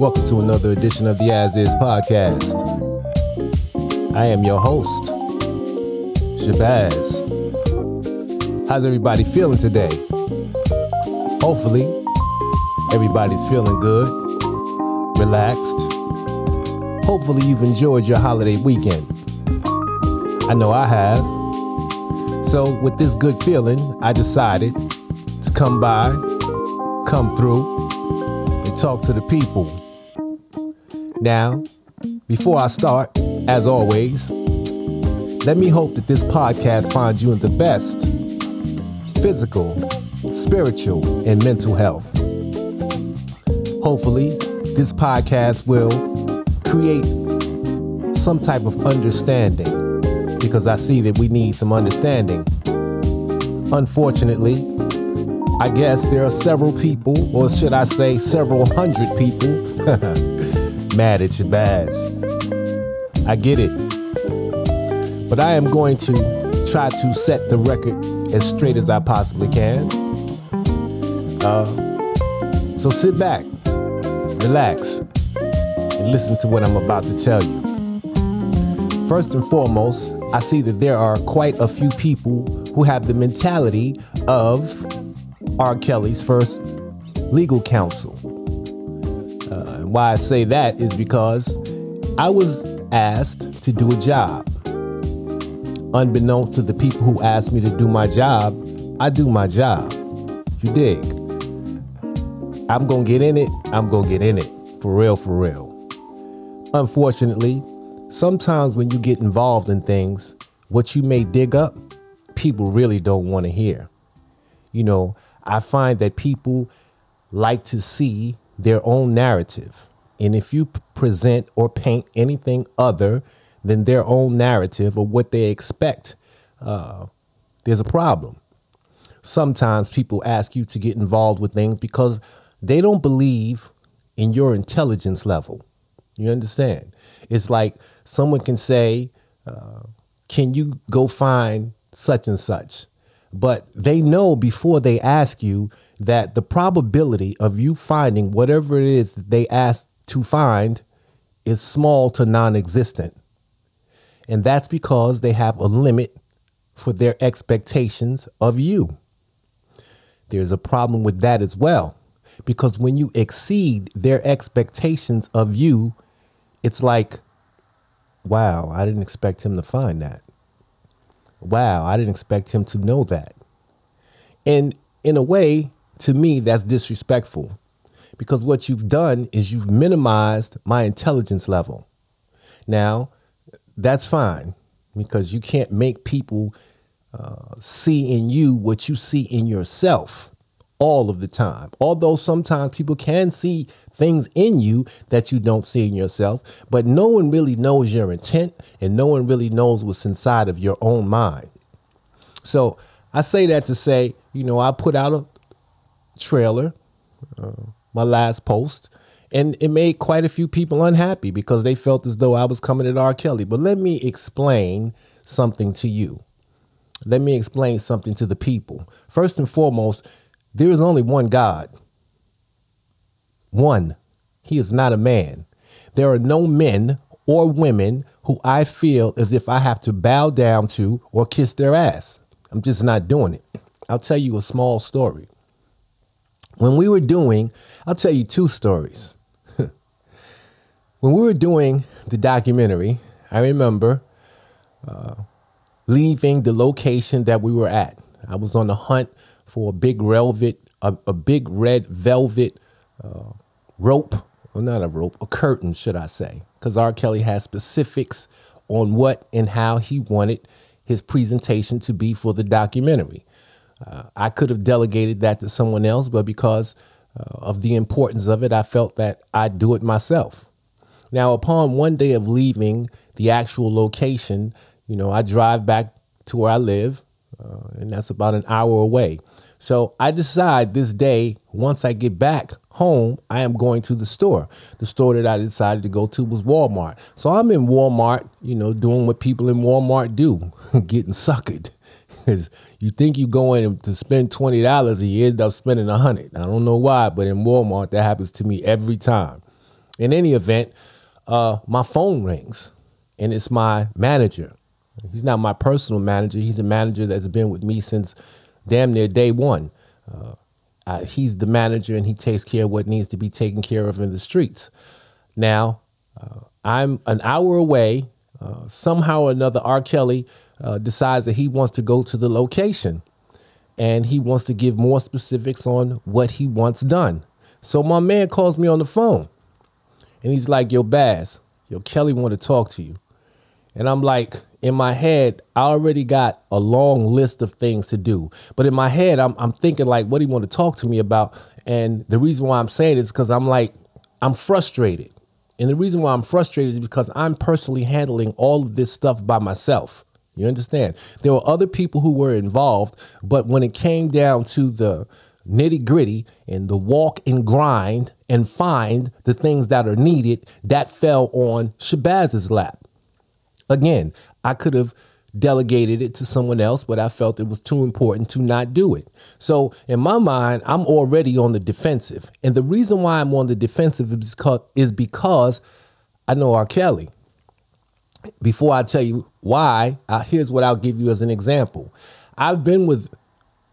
Welcome to another edition of the AsIs podcast. I am your host, Shabazz. How's everybody feeling today? Hopefully, everybody's feeling good, relaxed. Hopefully, you've enjoyed your holiday weekend. I know I have. So, with this good feeling, I decided to come through, and talk to the people. Now, before I start, as always, let me hope that this podcast finds you in the best physical, spiritual, and mental health. Hopefully, this podcast will create some type of understanding, because I see that we need some understanding. Unfortunately, I guess there are several people, or should I say several hundred people, mad at Shabazz. I get it. But I am going to try to set the record as straight as I possibly can. So sit back, relax, and listen to what I'm about to tell you. First and foremost, I see that there are quite a few people who have the mentality of R.Kelly's first legal counsel. And why I say that is because I was asked to do a job. Unbeknownst to the people who asked me to do my job, I do my job. You dig? I'm gonna get in it. I'm gonna get in it. For real, for real. Unfortunately, sometimes when you get involved in things, what you may dig up, people really don't want to hear. You know, I find that people like to see their own narrative. And if you present or paint anything other than their own narrative or what they expect, there's a problem. Sometimes people ask you to get involved with things because they don't believe in your intelligence level. You understand? It's like someone can say, can you go find such and such? But they know before they ask you that the probability of you finding whatever it is that they asked to find is small to non-existent. And that's because they have a limit for their expectations of you. There's a problem with that as well, because when you exceed their expectations of you, it's like, wow, I didn't expect him to find that. Wow, I didn't expect him to know that. And in a way, to me, that's disrespectful, because what you've done is you've minimized my intelligence level. Now, that's fine, because you can't make people see in you what you see in yourself all of the time. Although sometimes people can see things in you that you don't see in yourself, but no one really knows your intent, and no one really knows what's inside of your own mind. So I say that to say, you know, I put out a trailer, my last post, and it made quite a few people unhappy because they felt as though I was coming at R.Kelly. But let me explain something to you. Let me explain something to the people. First and foremost, there is only one God. One. He is not a man. There are no men or women who I feel as if I have to bow down to or kiss their ass. I'm just not doing it. I'll tell you a small story. When we were doing, I'll tell you two stories. When we were doing the documentary, I remember leaving the location that we were at. I was on the hunt for a big big red velvet rope, or not a rope, a curtain, should I say, because R.Kelly has specifics on what and how he wanted his presentation to be for the documentary. I could have delegated that to someone else, but because of the importance of it, I felt that I'd do it myself. Now, upon one day of leaving the actual location, you know, I drive back to where I live, and that's about an hour away. So I decide this day, once I get back home, I am going to the store. The store that I decided to go to was Walmart. So I'm in Walmart, you know, doing what people in Walmart do, getting suckered. Because you think you going to spend $20 and you end up spending $100. I don't know why, but in Walmart, that happens to me every time. In any event, my phone rings and it's my manager. He's not my personal manager. He's a manager that's been with me since damn near day one. He's the manager and he takes care of what needs to be taken care of in the streets. Now, I'm an hour away. Somehow or another, R.Kelly decides that he wants to go to the location and he wants to give more specifics on what he wants done. So my man calls me on the phone and he's like, yo, Baz, yo, Kelly want to talk to you. And I'm like, in my head, I already got a long list of things to do. But in my head, I'm thinking like, what do you want to talk to me about? And the reason why I'm saying it is because I'm frustrated. And the reason why I'm frustrated is because I'm personally handling all of this stuff by myself. You understand? There were other people who were involved, but when it came down to the nitty gritty and the walk and grind and find the things that are needed, that fell on Shabazz's lap. Again, I could have delegated it to someone else, but I felt it was too important to not do it. So in my mind, I'm already on the defensive. And the reason why I'm on the defensive is because I know R.Kelly. Before I tell you why, here's what I'll give you as an example. I've been with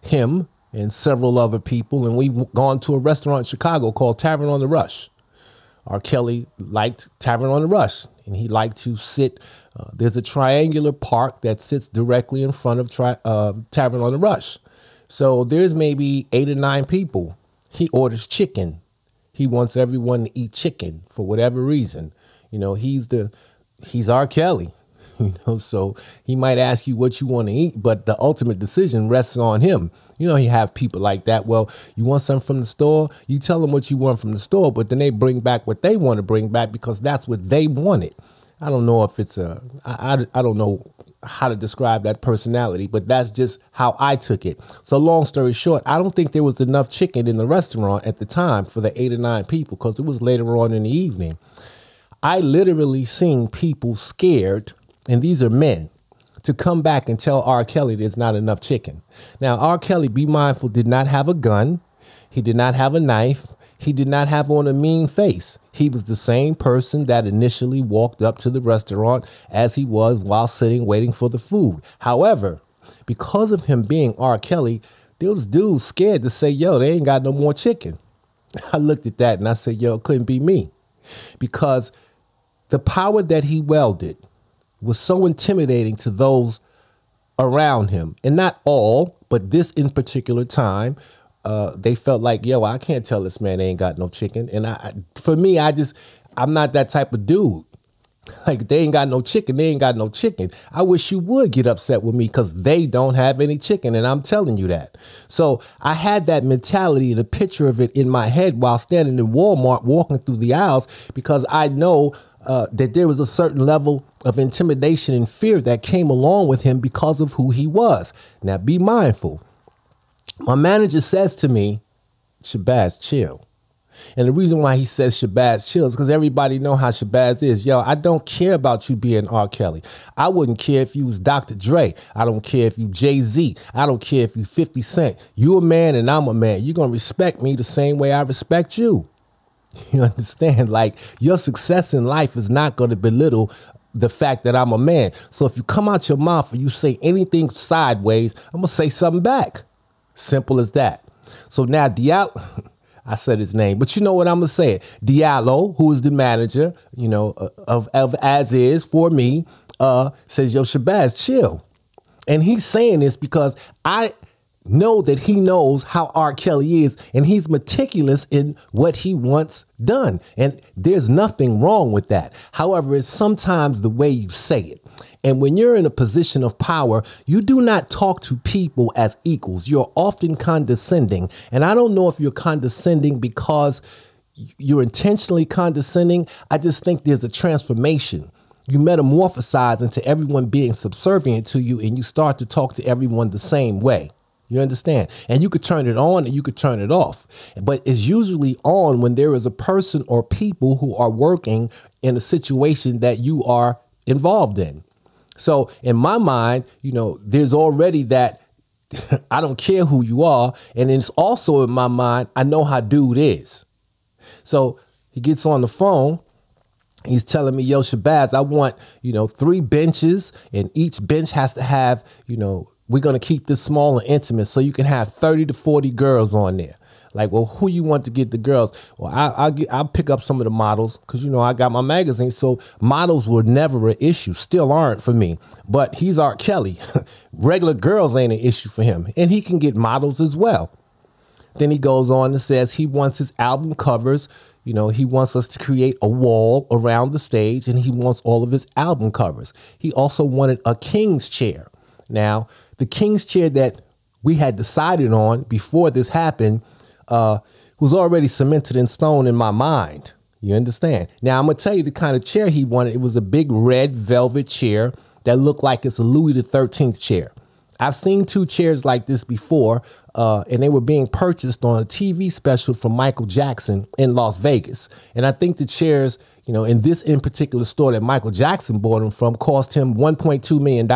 him and several other people, and we've gone to a restaurant in Chicago called Tavern on the Rush. R.Kelly liked Tavern on the Rush, and he liked to sit. There's a triangular park that sits directly in front of Tavern on the Rush. So there's maybe 8 or 9 people. He orders chicken. He wants everyone to eat chicken for whatever reason. You know, he's R.Kelly. You know, so he might ask you what you want to eat, but the ultimate decision rests on him. You know, you have people like that. Well, you want something from the store? You tell them what you want from the store, but then they bring back what they want to bring back because that's what they wanted. I don't know if it's I don't know how to describe that personality, but that's just how I took it. So long story short, I don't think there was enough chicken in the restaurant at the time for the 8 or 9 people because it was later on in the evening. I literally seen people scared, and these are men, to come back and tell R.Kelly there's not enough chicken. Now, R.Kelly, be mindful, did not have a gun. He did not have a knife. He did not have on a mean face. He was the same person that initially walked up to the restaurant as he was while sitting waiting for the food. However, because of him being R.Kelly, there was dudes scared to say, yo, they ain't got no more chicken. I looked at that and I said, yo, it couldn't be me. Because the power that he wielded was so intimidating to those around him. And not all, but this in particular time, they felt like, yo, I can't tell this man they ain't got no chicken. And for me, I'm not that type of dude. Like, they ain't got no chicken. They ain't got no chicken. I wish you would get upset with me because they don't have any chicken. And I'm telling you that. So I had that mentality, the picture of it in my head while standing in Walmart, walking through the aisles, because I know that there was a certain level of intimidation and fear that came along with him because of who he was. Now, be mindful. My manager says to me, Shabazz, chill. And the reason why he says Shabazz chill is because everybody know how Shabazz is. Yo, I don't care about you being R. Kelly. I wouldn't care if you was Dr. Dre. I don't care if you Jay-Z. I don't care if you 50 Cent. You a man and I'm a man. You're going to respect me the same way I respect you. You understand? Like, your success in life is not going to belittle the fact that I'm a man. So if you come out your mouth and you say anything sideways, I'm going to say something back. Simple as that. So now Diallo, I said his name, but you know what I'm going to say. Diallo, who is the manager, you know, of AsIs for me, says, yo, Shabazz, chill. And he's saying this because I know that he knows how R. Kelly is, and he's meticulous in what he wants done. And there's nothing wrong with that. However, it's sometimes the way you say it. And when you're in a position of power, you do not talk to people as equals. You're often condescending. And I don't know if you're condescending because you're intentionally condescending. I just think there's a transformation. You metamorphosize into everyone being subservient to you, and you start to talk to everyone the same way. You understand? And you could turn it on and you could turn it off. But it's usually on when there is a person or people who are working in a situation that you are involved in. So in my mind, you know, there's already that I don't care who you are. And it's also in my mind, I know how dude is. So He gets on the phone. He's telling me, yo, Shabazz, I want, 3 benches, and each bench has to have, we're going to keep this small and intimate so you can have 30 to 40 girls on there. Like, well, who you want to get the girls? Well, I'll pick up some of the models because, I got my magazine. So models were never an issue, still aren't for me. But he's R.Kelly. Regular girls ain't an issue for him. And he can get models as well. Then he goes on and says he wants his album covers. He wants us to create a wall around the stage, and he wants all of his album covers. He also wanted a king's chair. Now, the king's chair that we had decided on before this happened was already cemented in stone in my mind. You understand? Now, I'm going to tell you the kind of chair he wanted. It was a big red velvet chair that looked like it's a Louis XIII chair. I've seen 2 chairs like this before, and they were being purchased on a TV special from Michael Jackson in Las Vegas. And I think the chairs, in this in particular store that Michael Jackson bought them from cost him $1.2 million,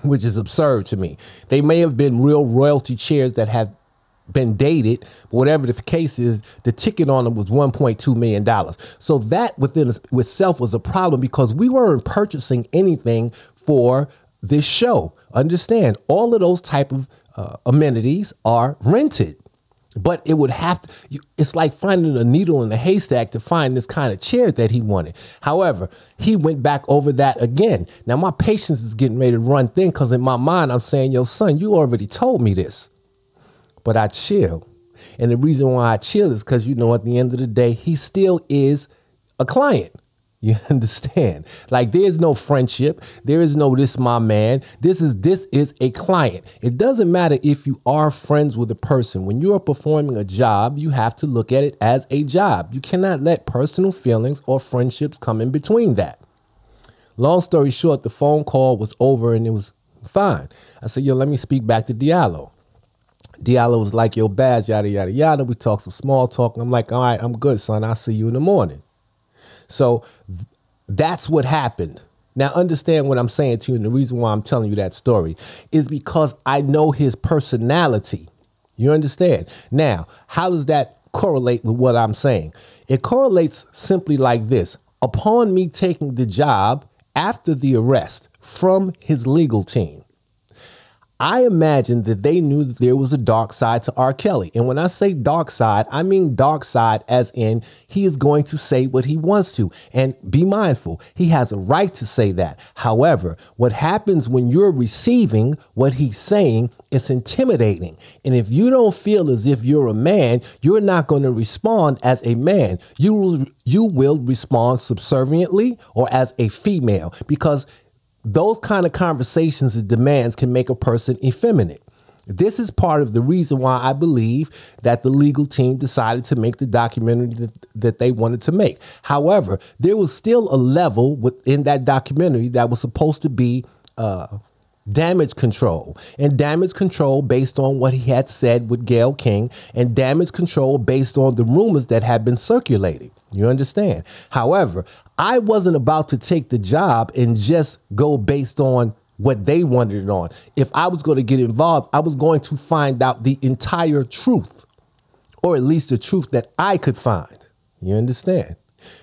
which is absurd to me. They may have been real royalty chairs that have been dated, but whatever the case is, the ticket on them was $1.2 million. So that within itself was a problem because we weren't purchasing anything for this show. Understand, all of those type of amenities are rented, but it would have to, it's like finding a needle in a haystack to find this kind of chair that he wanted. However, he went back over that again. Now my patience is getting ready to run thin because in my mind, I'm saying, yo, son, you already told me this, but I chill. And the reason why I chill is because, at the end of the day, he still is a client. You understand? Like, there's no friendship. There is no, this my man. This is a client. It doesn't matter if you are friends with a person. When you are performing a job, you have to look at it as a job. You cannot let personal feelings or friendships come in between that. Long story short, the phone call was over and it was fine. I said, yo, let me speak back to Diallo. Diallo was like, yo, Baz, yada, yada, yada. We talked some small talk. I'm like, all right, I'm good, son. I'll see you in the morning. So that's what happened. Now, understand what I'm saying to you. And the reason why I'm telling you that story is because I know his personality. You understand? Now, how does that correlate with what I'm saying? It correlates simply like this. Upon me taking the job after the arrest from his legal team, I imagine that they knew that there was a dark side to R. Kelly. And when I say dark side, I mean dark side as in he is going to say what he wants to. And be mindful, he has a right to say that. However, what happens when you're receiving what he's saying is intimidating. And if you don't feel as if you're a man, you're not going to respond as a man. You will respond subserviently or as a female, because those kind of conversations and demands can make a person effeminate. This is part of the reason why I believe that the legal team decided to make the documentary that they wanted to make. However, there was still a level within that documentary that was supposed to be damage control, and damage control based on what he had said with Gayle King, and damage control based on the rumors that had been circulating. You understand? However, I wasn't about to take the job and just go based on what they wanted it on. If I was going to get involved, I was going to find out the entire truth, or at least the truth that I could find. You understand?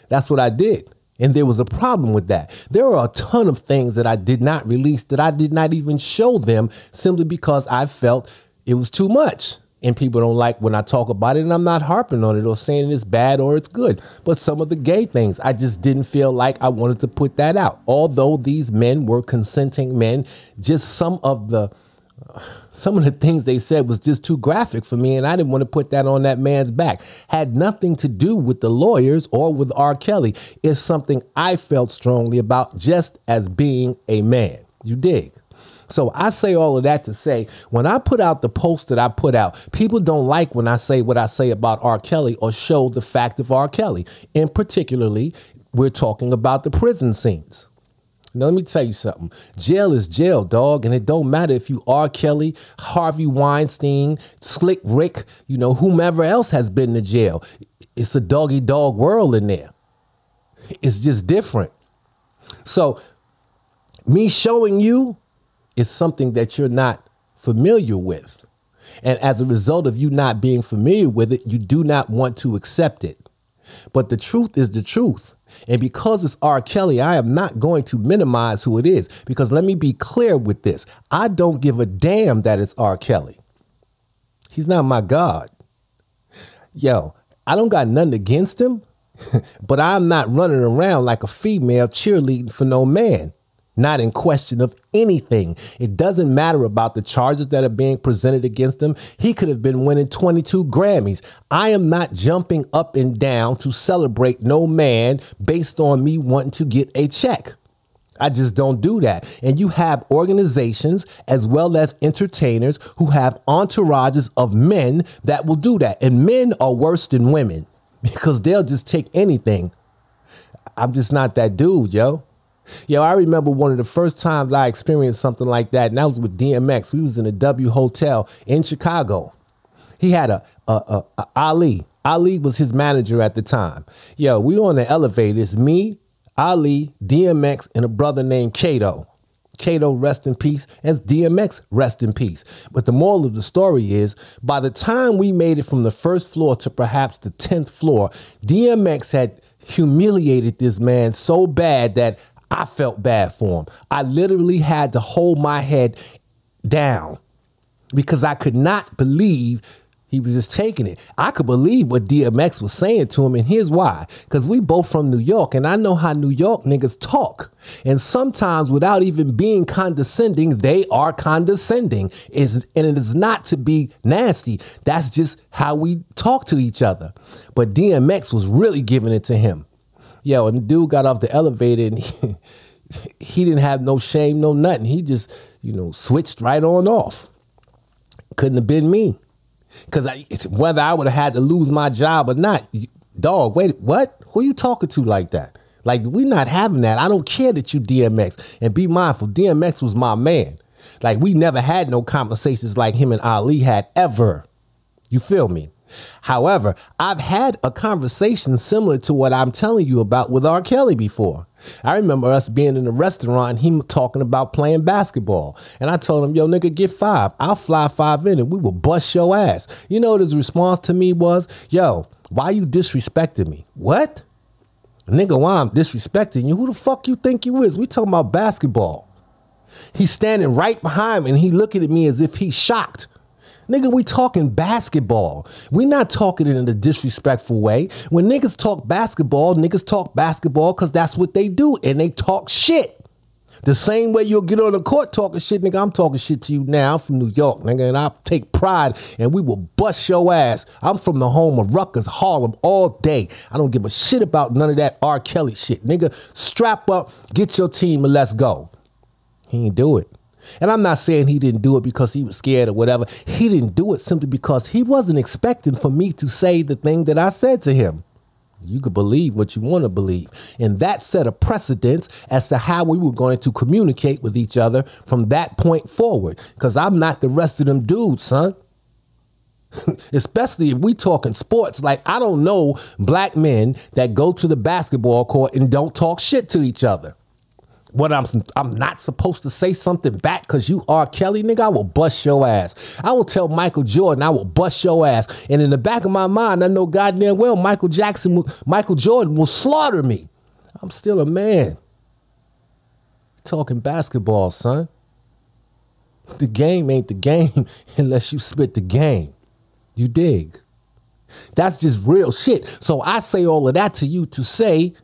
That's what I did. And there was a problem with that. There are a ton of things that I did not release, that I did not even show them, simply because I felt it was too much. And people don't like when I talk about it, and I'm not harping on it or saying it's bad or it's good. But some of the gay things, I just didn't feel like I wanted to put that out. Although these men were consenting men, just some of the things they said was just too graphic for me, and I didn't want to put that on that man's back. Had nothing to do with the lawyers or with R. Kelly. It's something I felt strongly about just as being a man. You dig? So I say all of that to say, when I put out the post that I put out, people don't like when I say what I say about R. Kelly or show the fact of R. Kelly. And particularly, we're talking about the prison scenes. Now, let me tell you something. Jail is jail, dog. And it don't matter if you R. Kelly, Harvey Weinstein, Slick Rick, whomever else has been to jail. It's a dog-eat-dog world in there. It's just different. So me showing you is something that you're not familiar with. And as a result of you not being familiar with it, you do not want to accept it. But the truth is the truth. And because it's R. Kelly, I am not going to minimize who it is. Because let me be clear with this. I don't give a damn that it's R. Kelly. He's not my God. Yo, I don't got nothing against him, but I'm not running around like a female cheerleading for no man. Not in question of anything. It doesn't matter about the charges that are being presented against him. He could have been winning 22 Grammys. I am not jumping up and down to celebrate no man based on me wanting to get a check. I just don't do that. And you have organizations as well as entertainers who have entourages of men that will do that. And men are worse than women because they'll just take anything. I'm just not that dude, yo. Yo, I remember one of the first times I experienced something like that, and that was with DMX. We was in a W Hotel in Chicago. He had a Ali. Ali was his manager at the time. Yo, we on the elevator. It's me, Ali, DMX, and a brother named Kato. Kato, rest in peace, as DMX, rest in peace. But the moral of the story is, by the time we made it from the first floor to perhaps the 10th floor, DMX had humiliated this man so bad that I felt bad for him. I literally had to hold my head down because I could not believe he was just taking it. I could believe what DMX was saying to him, and here's why. Because we both from New York, and I know how New York niggas talk. And sometimes without even being condescending, they are condescending. And it is not to be nasty. That's just how we talk to each other. But DMX was really giving it to him. Yo, and the dude got off the elevator and he didn't have no shame, no nothing. He just, switched right on off. Couldn't have been me. Because whether I would have had to lose my job or not, dog, wait, what? Who you talking to like that? Like, we not having that. I don't care that you DMX. And be mindful, DMX was my man. Like, we never had no conversations like him and Ali had ever. You feel me? However, I've had a conversation similar to what I'm telling you about with R. Kelly before. I remember us being in a restaurant and him talking about playing basketball. And I told him, yo, nigga, get 5. I'll fly 5 in and we will bust your ass. You know what his response to me was? Yo, why you disrespecting me? What? Nigga, why I'm disrespecting you? Who the fuck you think you is? We talking about basketball. He's standing right behind me and he looking at me as if he's shocked. Nigga, we talking basketball. We not talking in a disrespectful way. When niggas talk basketball because that's what they do, and they talk shit. The same way you'll get on the court talking shit, nigga, I'm talking shit to you now. I'm from New York, nigga, and I'll take pride, and we will bust your ass. I'm from the home of Rutgers, Harlem, all day. I don't give a shit about none of that R. Kelly shit. Nigga, strap up, get your team, and let's go. He ain't do it. And I'm not saying he didn't do it because he was scared or whatever. He didn't do it simply because he wasn't expecting for me to say the thing that I said to him. You could believe what you want to believe. And that set a precedence as to how we were going to communicate with each other from that point forward. Because I'm not the rest of them dudes, son. Especially if we talking sports. Like, I don't know black men that go to the basketball court and don't talk shit to each other. What I'm not supposed to say something back because you R. Kelly, nigga, I will bust your ass. I will tell Michael Jordan I will bust your ass. And in the back of my mind, I know goddamn well Michael Jordan will slaughter me. I'm still a man. Talking basketball, son. The game ain't the game unless you spit the game. You dig? That's just real shit. So I say all of that to you to say,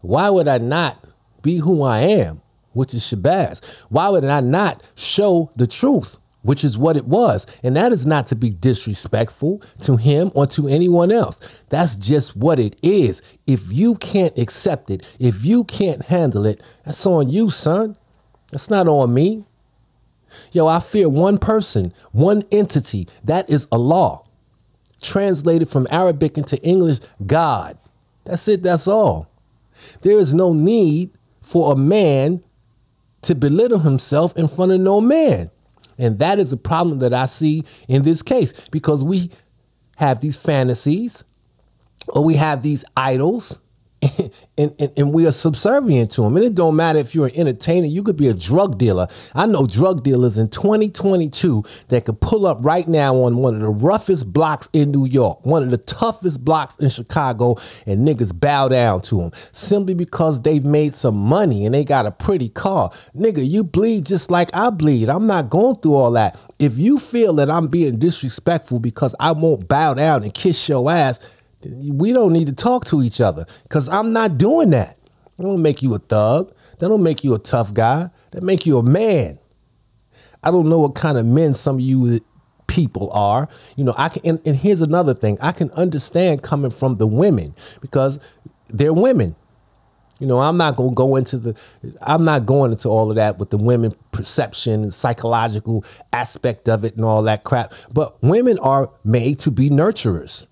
why would I not be who I am, which is Shabazz? Why would I not show the truth, which is what it was? And that is not to be disrespectful to him or to anyone else. That's just what it is. If you can't accept it, if you can't handle it, that's on you, son. That's not on me. Yo, I fear one person, one entity. That is Allah. Translated from Arabic into English, God. That's it. That's all. There is no need for a man to belittle himself in front of no man. And that is a problem that I see in this case, because we have these fantasies or we have these idols and we are subservient to them. And it don't matter if you're an entertainer, you could be a drug dealer. I know drug dealers in 2022 that could pull up right now on one of the roughest blocks in New York, one of the toughest blocks in Chicago, and niggas bow down to them simply because they've made some money and they got a pretty car. Nigga, you bleed just like I bleed. I'm not going through all that. If you feel that I'm being disrespectful because I won't bow down and kiss your ass, we don't need to talk to each other, because I'm not doing that. That don't make you a thug. That don't make you a tough guy. That make you a man. I don't know what kind of men some of you people are. You know, I can, and here's another thing. I can understand coming from the women because they're women. You know, I'm not going to go into I'm not going into all of that with the women perception and psychological aspect of it and all that crap. But women are made to be nurturers.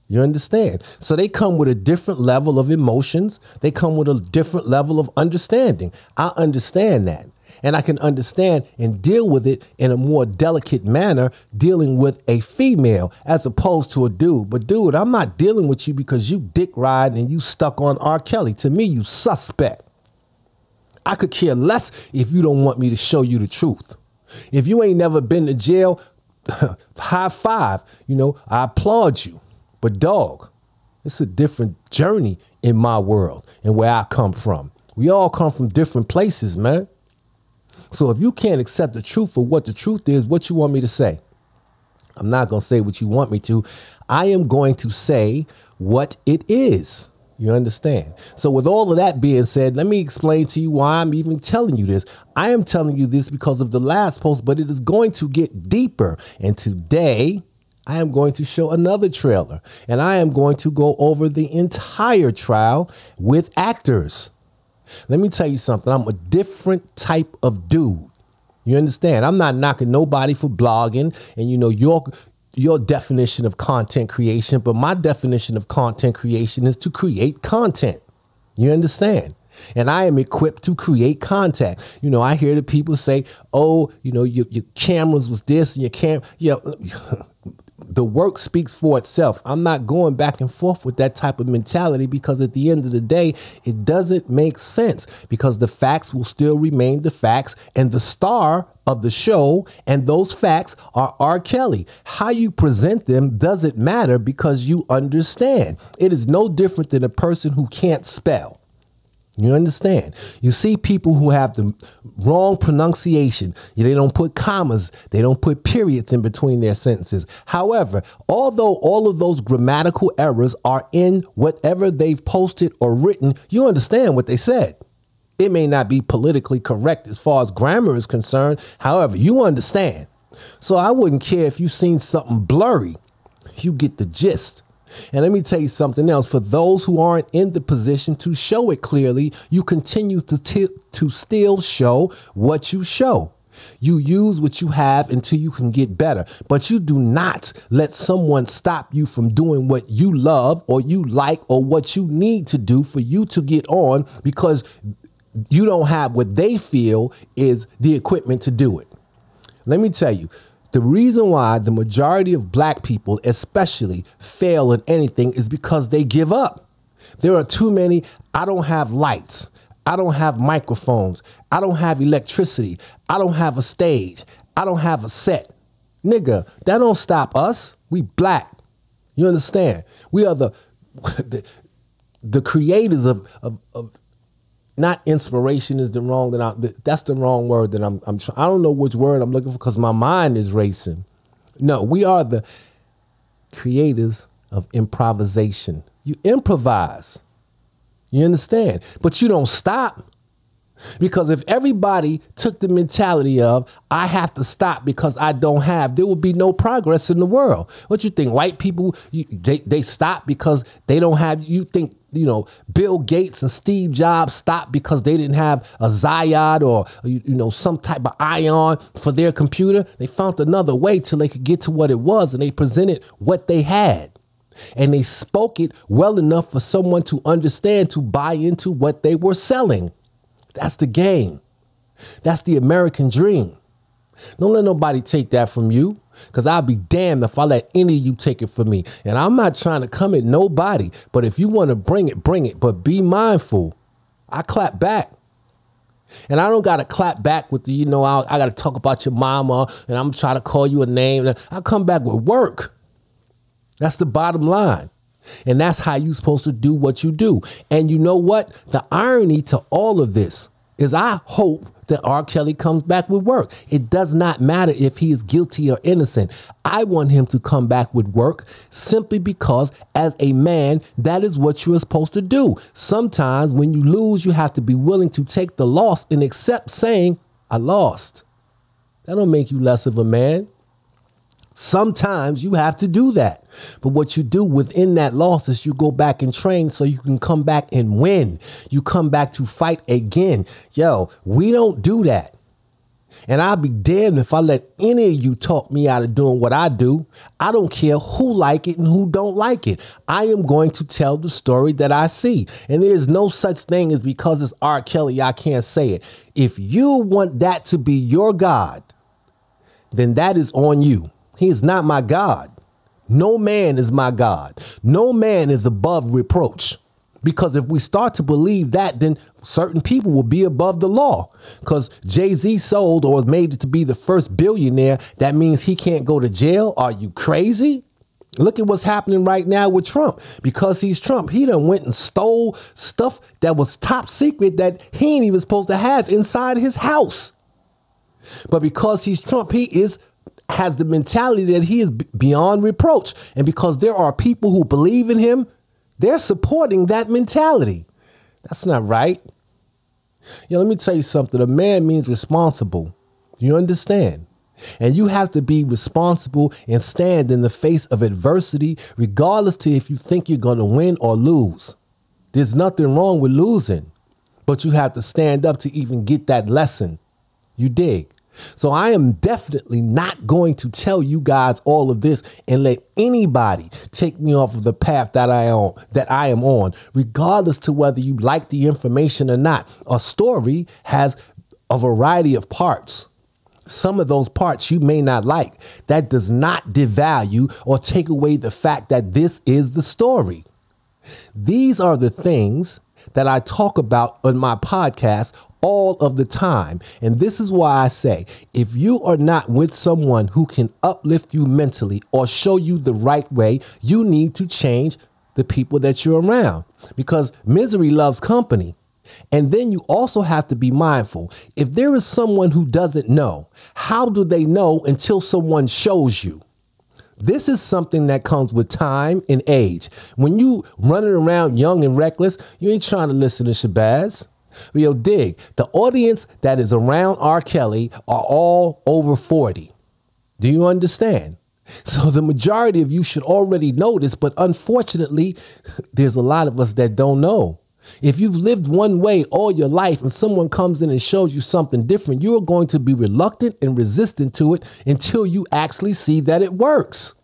You understand? So they come with a different level of emotions. They come with a different level of understanding. I understand that. And I can understand and deal with it in a more delicate manner, dealing with a female as opposed to a dude. But dude, I'm not dealing with you because you dick riding and you stuck on R.Kelly. To me, you suspect. I could care less if you don't want me to show you the truth. If you ain't never been to jail, high five. You know, I applaud you. But dog, it's a different journey in my world and where I come from. We all come from different places, man. So if you can't accept the truth for what the truth is, what you want me to say? I'm not going to say what you want me to. I am going to say what it is. You understand? So with all of that being said, let me explain to you why I'm even telling you this. I am telling you this because of the last post, but it is going to get deeper. And today, I am going to show another trailer, and I am going to go over the entire trial with actors. Let me tell you something. I'm a different type of dude. You understand? I'm not knocking nobody for blogging and, you know, your definition of content creation, but my definition of content creation is to create content. You understand? And I am equipped to create content. You know, I hear the people say, oh, you know, your cameras was this and your cam, yeah. The work speaks for itself. I'm not going back and forth with that type of mentality because at the end of the day, it doesn't make sense because the facts will still remain the facts, and the star of the show and those facts are R. Kelly. How you present them doesn't matter because you understand. It is no different than a person who can't spell. You understand? You see people who have the wrong pronunciation. They don't put commas. They don't put periods in between their sentences. However, although all of those grammatical errors are in whatever they've posted or written, you understand what they said. It may not be politically correct as far as grammar is concerned. However, you understand. So I wouldn't care if you've seen something blurry. You get the gist. And let me tell you something else. For those who aren't in the position to show it clearly, you continue to still show what you show. You use what you have until you can get better. But you do not let someone stop you from doing what you love or you like or what you need to do for you to get on because you don't have what they feel is the equipment to do it. Let me tell you. The reason why the majority of black people especially fail at anything is because they give up. There are too many, I don't have lights. I don't have microphones. I don't have electricity. I don't have a stage. I don't have a set. Nigga, that don't stop us. We black. You understand? We are the creators of not inspiration is the wrong that's the wrong word that I don't know which word I'm looking for because my mind is racing. No, we are the creators of improvisation. You improvise. You understand? But you don't stop. Because if everybody took the mentality of, I have to stop because I don't have, there would be no progress in the world. What you think? White people, they stop because they don't have, you think, you know, Bill Gates and Steve Jobs stopped because they didn't have a Zyod or, you know, some type of ion for their computer. They found another way till they could get to what it was, and they presented what they had. And they spoke it well enough for someone to understand, to buy into what they were selling. That's the game. That's the American dream. Don't let nobody take that from you. Because I'll be damned if I let any of you take it from me. And I'm not trying to come at nobody. But if you want to bring it, bring it. But be mindful. I clap back. And I don't got to clap back with the, you know, I got to talk about your mama and I'm trying to call you a name. I come back with work. That's the bottom line. And that's how you're supposed to do what you do. And you know what? The irony to all of this is I hope that R.Kelly comes back with work. It does not matter if he is guilty or innocent. I want him to come back with work simply because as a man, that is what you're supposed to do. Sometimes when you lose, you have to be willing to take the loss and accept saying, I lost. That don't make you less of a man. Sometimes you have to do that. But what you do within that loss is you go back and train so you can come back and win. You come back to fight again. Yo, we don't do that. And I'll be damned if I let any of you talk me out of doing what I do. I don't care who like it and who don't like it. I am going to tell the story that I see. And there is no such thing as because it's R. Kelly, I can't say it. If you want that to be your God, then that is on you. He is not my God. No man is my God. No man is above reproach. Because if we start to believe that, then certain people will be above the law. Because Jay-Z sold or was made to be the first billionaire. That means he can't go to jail. Are you crazy? Look at what's happening right now with Trump. Because he's Trump, he done went and stole stuff that was top secret that he ain't even supposed to have inside his house. But because he's Trump, has the mentality that he is beyond reproach. And because there are people who believe in him, they're supporting that mentality. That's not right. Let me tell you something. A man means responsible. You understand? And you have to be responsible and stand in the face of adversity, regardless to if you think you're going to win or lose. There's nothing wrong with losing, but you have to stand up to even get that lesson. You dig? So I am definitely not going to tell you guys all of this and let anybody take me off of the path that I am on, regardless to whether you like the information or not. A story has a variety of parts. Some of those parts you may not like. That does not devalue or take away the fact that this is the story. These are the things that I talk about on my podcast all of the time. And this is why I say, if you are not with someone who can uplift you mentally or show you the right way, you need to change the people that you're around, because misery loves company. And then you also have to be mindful. If there is someone who doesn't know, how do they know until someone shows you? This is something that comes with time and age. When you running around young and reckless, you ain't trying to listen to Shabazz. Yo, dig, the audience that is around R. Kelly are all over 40. Do you understand? So the majority of you should already know this, but unfortunately, there's a lot of us that don't know. If you've lived one way all your life and someone comes in and shows you something different, you're going to be reluctant and resistant to it until you actually see that it works.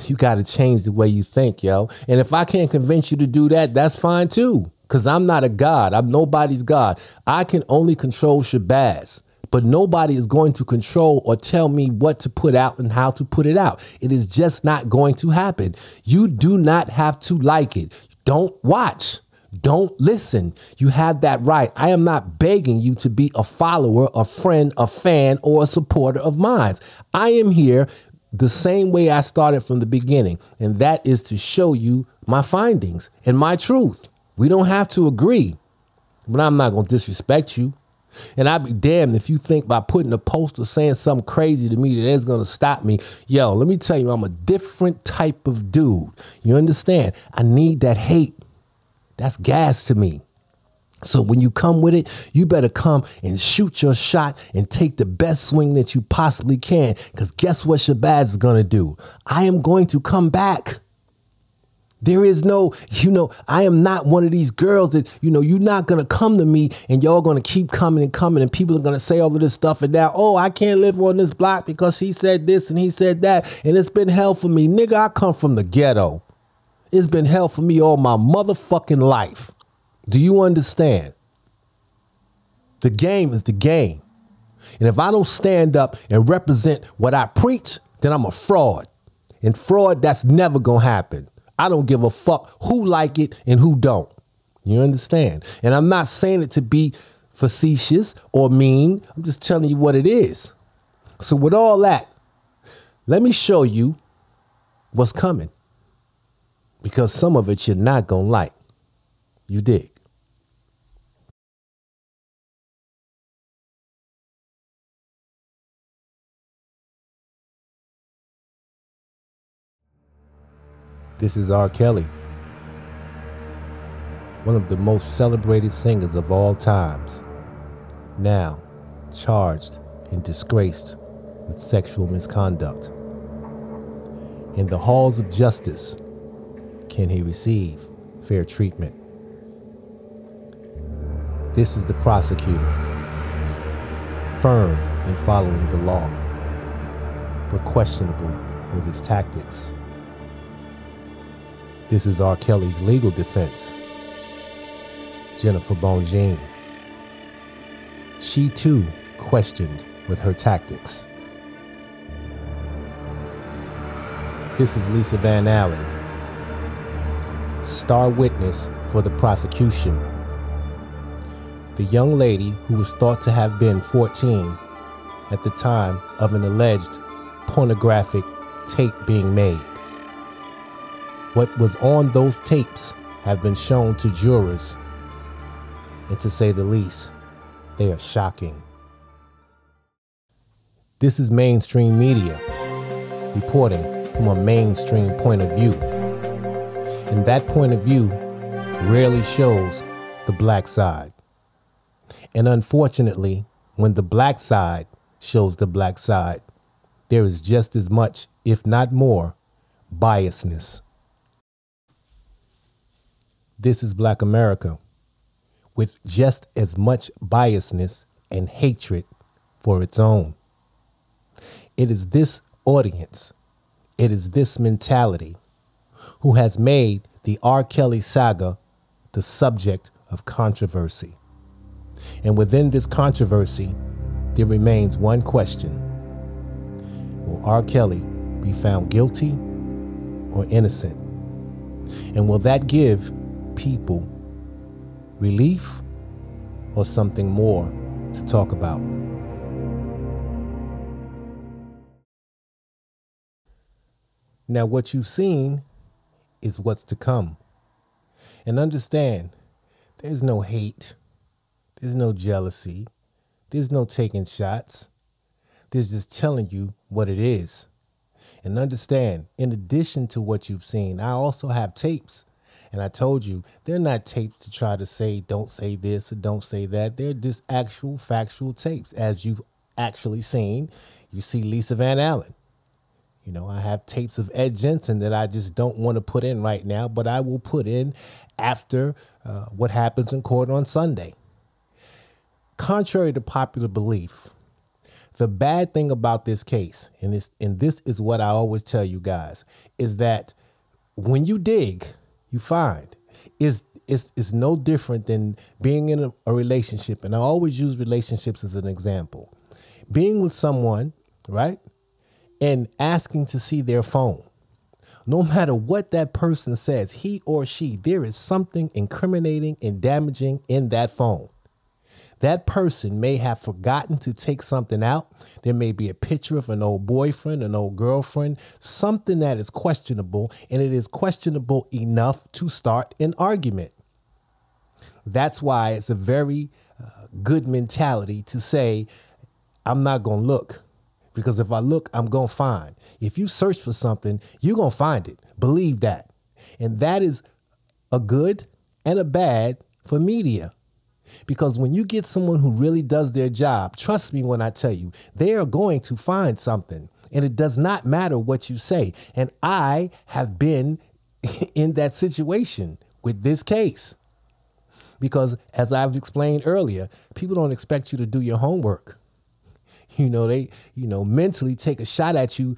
You got to change the way you think, yo. And if I can't convince you to do that, that's fine too. Because I'm not a God. I'm nobody's God. I can only control Shabazz. But nobody is going to control or tell me what to put out and how to put it out. It is just not going to happen. You do not have to like it. Don't watch. Don't listen. You have that right. I am not begging you to be a follower, a friend, a fan, or a supporter of mine. I am here the same way I started from the beginning, and that is to show you my findings and my truth. We don't have to agree, but I'm not going to disrespect you. And I'd be damned if you think by putting a post or saying something crazy to me that it's going to stop me. Yo, let me tell you, I'm a different type of dude. You understand? I need that hate. That's gas to me. So when you come with it, you better come and shoot your shot and take the best swing that you possibly can. Because guess what Shabazz is going to do? I am going to come back. There is no, I am not one of these girls that, you're not going to come to me and y'all going to keep coming and coming and people are going to say all of this stuff and now, oh, I can't live on this block because she said this and he said that and it's been hell for me. Nigga, I come from the ghetto. It's been hell for me all my motherfucking life. Do you understand? The game is the game. And if I don't stand up and represent what I preach, then I'm a fraud. And fraud, that's never going to happen. I don't give a fuck who like it and who don't. You understand? And I'm not saying it to be facetious or mean. I'm just telling you what it is. So with all that, let me show you what's coming. Because some of it you're not going to like. You dig? This is R.Kelly, one of the most celebrated singers of all times, now charged and disgraced with sexual misconduct. In the halls of justice, can he receive fair treatment? This is the prosecutor, firm in following the law, but questionable with his tactics. This is R. Kelly's legal defense, Jennifer Bongine. She too questioned with her tactics. This is Lisa Van Allen, star witness for the prosecution. The young lady who was thought to have been 14 at the time of an alleged pornographic tape being made. What was on those tapes have been shown to jurors, and to say the least, they are shocking. This is mainstream media reporting from a mainstream point of view. And that point of view rarely shows the black side. And unfortunately, when the black side shows the black side, there is just as much, if not more, biasness. This is Black America, with just as much biasness and hatred for its own. It is this audience, it is this mentality who has made the R. Kelly saga the subject of controversy. And within this controversy, there remains one question. Will R. Kelly be found guilty or innocent? And will that give people relief or something more to talk about? Now, what you've seen is what's to come. And understand, there's no hate, there's no jealousy, there's no taking shots. There's just telling you what it is. And understand, in addition to what you've seen, I also have tapes. And I told you, they're not tapes to try to say, don't say this or don't say that. They're just actual factual tapes. As you've actually seen, you see Lisa Van Allen. You know, I have tapes of Ed Jensen that I just don't want to put in right now, but I will put in after what happens in court on Sunday. Contrary to popular belief, the bad thing about this case, and this is what I always tell you guys, is that when you dig, you find is no different than being in a relationship. And I always use relationships as an example. Being with someone, right, and asking to see their phone. No matter what that person says, he or she, there is something incriminating and damaging in that phone. That person may have forgotten to take something out. There may be a picture of an old boyfriend, an old girlfriend, something that is questionable, and it is questionable enough to start an argument. That's why it's a very good mentality to say, I'm not going to look, because if I look, I'm going to find. If you search for something, you're going to find it. Believe that. And that is a good and a bad for media. Because when you get someone who really does their job, trust me when I tell you, they are going to find something. And it does not matter what you say. And I have been in that situation with this case. Because as I've explained earlier, people don't expect you to do your homework. You know, they, mentally take a shot at you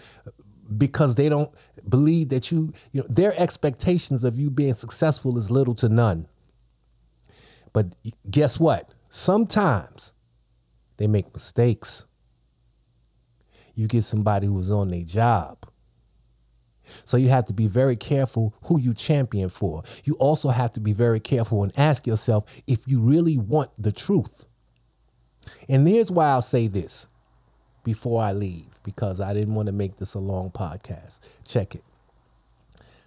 because they don't believe that their expectations of you being successful is little to none. But guess what? Sometimes They make mistakes. You get somebody who's on their job. So you have to be very careful who you champion for. You also have to be very careful and ask yourself if you really want the truth. And here's why I'll say this before I leave, because I didn't want to make this a long podcast. Check it.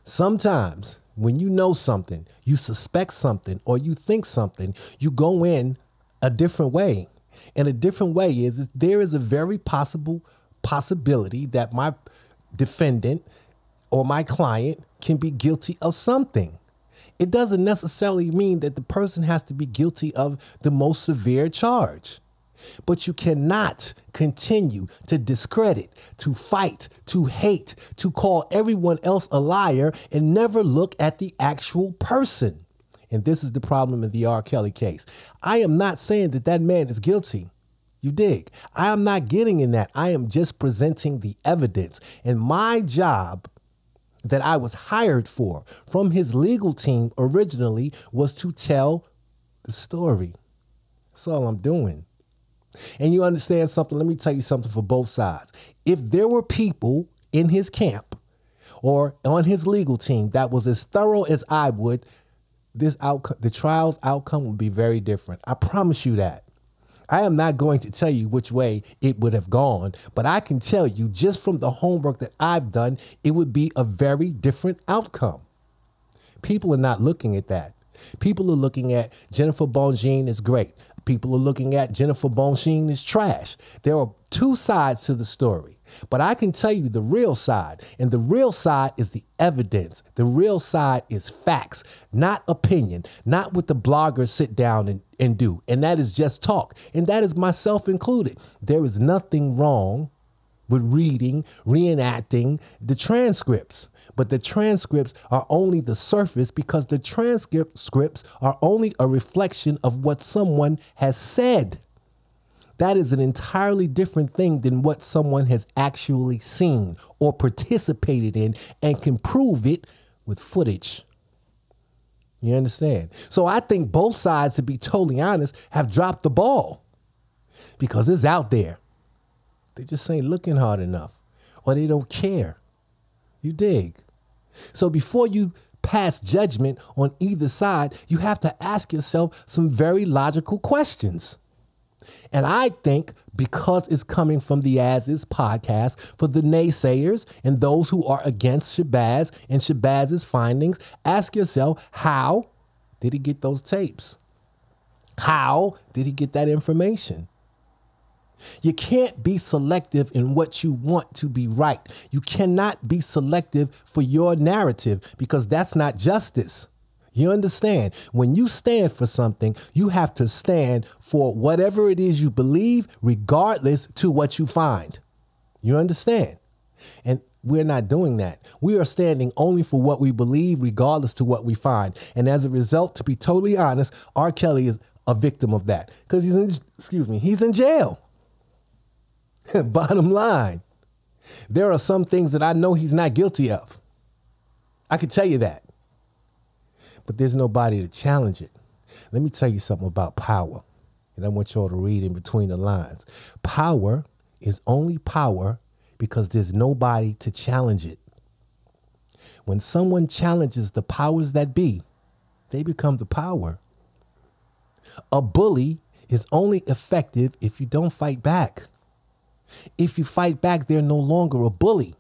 Sometimes when you know something, you suspect something, or you think something, you go in a different way. And a different way is there is a very possibility that my defendant or my client can be guilty of something. It doesn't necessarily mean that the person has to be guilty of the most severe charge. But you cannot continue to discredit, to fight, to hate, to call everyone else a liar and never look at the actual person. And this is the problem in the R.Kelly case. I am not saying that that man is guilty. You dig? I am not getting in that. I am just presenting the evidence. And my job that I was hired for from his legal team originally was to tell the story. That's all I'm doing. And you understand something? Let me tell you something for both sides. If there were people in his camp or on his legal team that was as thorough as I would, the trial's outcome would be very different. I promise you that. I am not going to tell you which way it would have gone, but I can tell you just from the homework that I've done, it would be a very different outcome. People are not looking at that. People are looking at Jennifer Bongine is great. People are looking at Jennifer Bongine is trash. There are two sides to the story. But I can tell you the real side, and the real side is the evidence. The real side is facts, not opinion, not what the bloggers sit down and do. And that is just talk. And that is myself included. There is nothing wrong with reading, reenacting the transcripts. But the transcripts are only the surface because the transcripts are only a reflection of what someone has said. That is an entirely different thing than what someone has actually seen or participated in and can prove it with footage. You understand? So I think both sides, to be totally honest, have dropped the ball because it's out there. They just ain't looking hard enough or they don't care. You dig? So before you pass judgment on either side, you have to ask yourself some very logical questions. And I think because it's coming from the AsIs podcast, for the naysayers and those who are against Shabazz and Shabazz's findings, ask yourself, how did he get those tapes? How did he get that information? You can't be selective in what you want to be right. You cannot be selective for your narrative because that's not justice. You understand? When you stand for something, you have to stand for whatever it is you believe, regardless to what you find. You understand? And we're not doing that. We are standing only for what we believe, regardless to what we find. And as a result, to be totally honest, R.Kelly is a victim of that because he's in jail. Bottom line, there are some things that I know he's not guilty of. I can tell you that. But there's nobody to challenge it. Let me tell you something about power. And I want y'all to read in between the lines. Power is only power because there's nobody to challenge it. When someone challenges the powers that be, they become the power. A bully is only effective if you don't fight back. If you fight back, they're no longer a bully.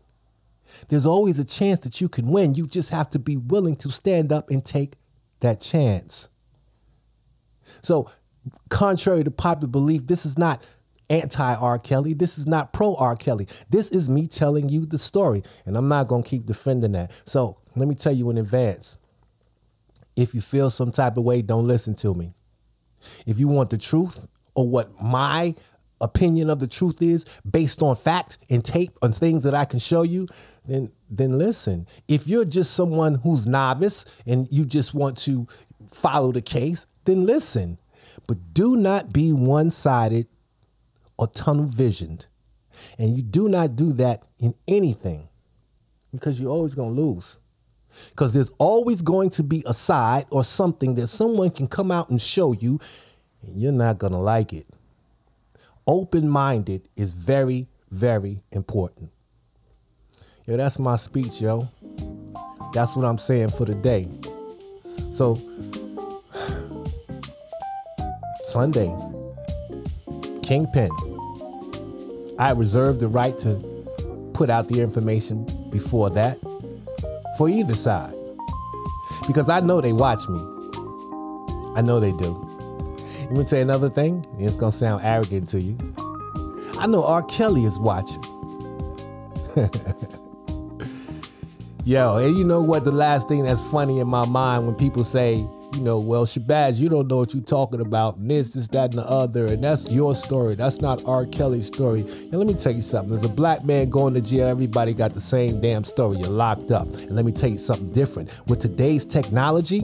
There's always a chance that you can win. You just have to be willing to stand up and take that chance. So, contrary to popular belief, this is not anti-R. Kelly. This is not pro-R. Kelly. This is me telling you the story, and I'm not going to keep defending that. So, let me tell you in advance. If you feel some type of way, don't listen to me. If you want the truth or what my opinion of the truth is based on fact and tape and things that I can show you, then listen. If you're just someone who's novice and you just want to follow the case, then listen. But do not be one-sided or tunnel visioned. And you do not do that in anything because you're always going to lose. Because there's always going to be a side or something that someone can come out and show you and you're not going to like it. Open-minded is very, very important. Yo, that's my speech, yo. That's what I'm saying for the day. So, Sunday, Kingpin. I reserve the right to put out the information before that for either side. Because I know they watch me. I know they do. Let me tell you another thing. It's going to sound arrogant to you. I know R.Kelly is watching. Yo, and you know what? The last thing that's funny in my mind when people say, you know, well, Shabazz, you don't know what you're talking about. And this, that, and the other. And that's your story. That's not R. Kelly's story. And let me tell you something. There's a black man going to jail. Everybody got the same damn story. You're locked up. And let me tell you something different. With today's technology,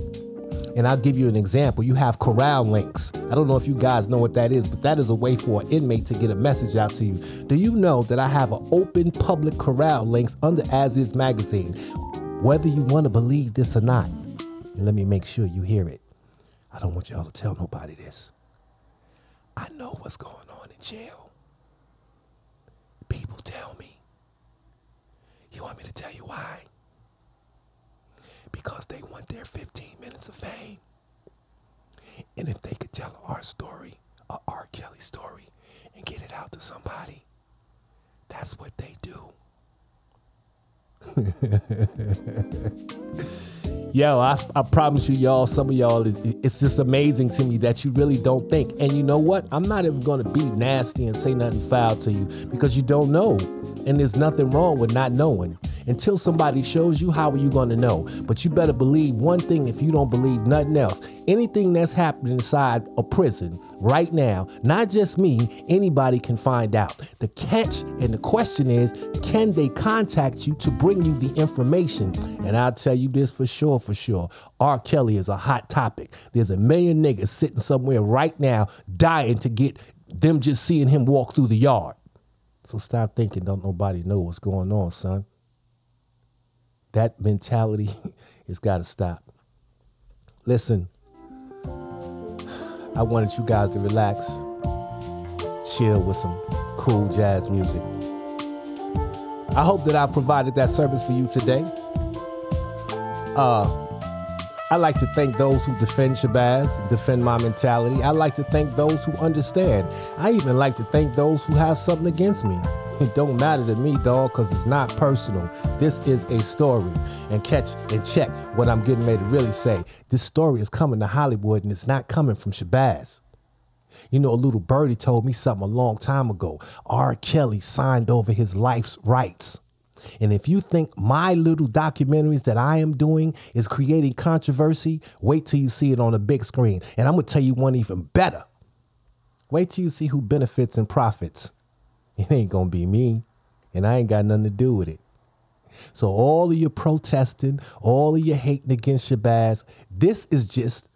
and I'll give you an example. You have corral links. I don't know if you guys know what that is, but that is a way for an inmate to get a message out to you. Do you know that I have an open public corral links under AsIs magazine? Whether you want to believe this or not, and let me make sure you hear it. I don't want y'all to tell nobody this. I know what's going on in jail. People tell me. You want me to tell you why? Because they want their 15 minutes of fame. And if they could tell our story, a R. Kelly story, and get it out to somebody, that's what they do. Yo, I promise you, y'all, some of y'all, it's just amazing to me that you really don't think. And you know what? I'm not even going to be nasty and say nothing foul to you because you don't know. And there's nothing wrong with not knowing. Until somebody shows you, how are you going to know? But you better believe one thing if you don't believe nothing else. Anything that's happening inside a prison right now, not just me, anybody can find out. The catch and the question is, can they contact you to bring you the information? And I'll tell you this for sure. R. Kelly is a hot topic. There's a million niggas sitting somewhere right now dying to get them just seeing him walk through the yard. So stop thinking don't nobody know what's going on, son. That mentality has got to stop. Listen, I wanted you guys to relax, chill with some cool jazz music. I hope that I provided that service for you today. I like to thank those who defend Shabazz and defend my mentality. I like to thank those who understand. I even like to thank those who have something against me. It don't matter to me, dog, because it's not personal. This is a story. And catch and check what I'm getting ready to really say. This story is coming to Hollywood, and it's not coming from Shabazz. You know, a little birdie told me something a long time ago. R. Kelly signed over his life's rights. And if you think my little documentaries that I am doing is creating controversy, wait till you see it on a big screen. And I'm going to tell you one even better. Wait till you see who benefits and profits. It ain't going to be me, and I ain't got nothing to do with it. So all of your protesting, all of your hating against Shabazz, this is just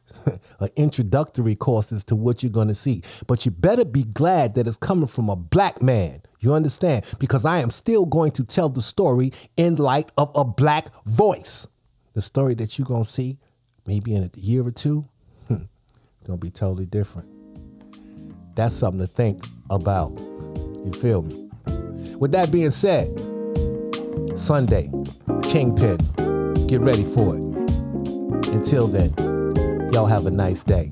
an introductory courses to what you're going to see. But you better be glad that it's coming from a black man. You understand? Because I am still going to tell the story in light of a black voice. The story that you're going to see maybe in a year or two, it's going to be totally different. That's something to think about. You feel me? With that being said, Sunday, Kingpin, get ready for it. Until then, y'all have a nice day.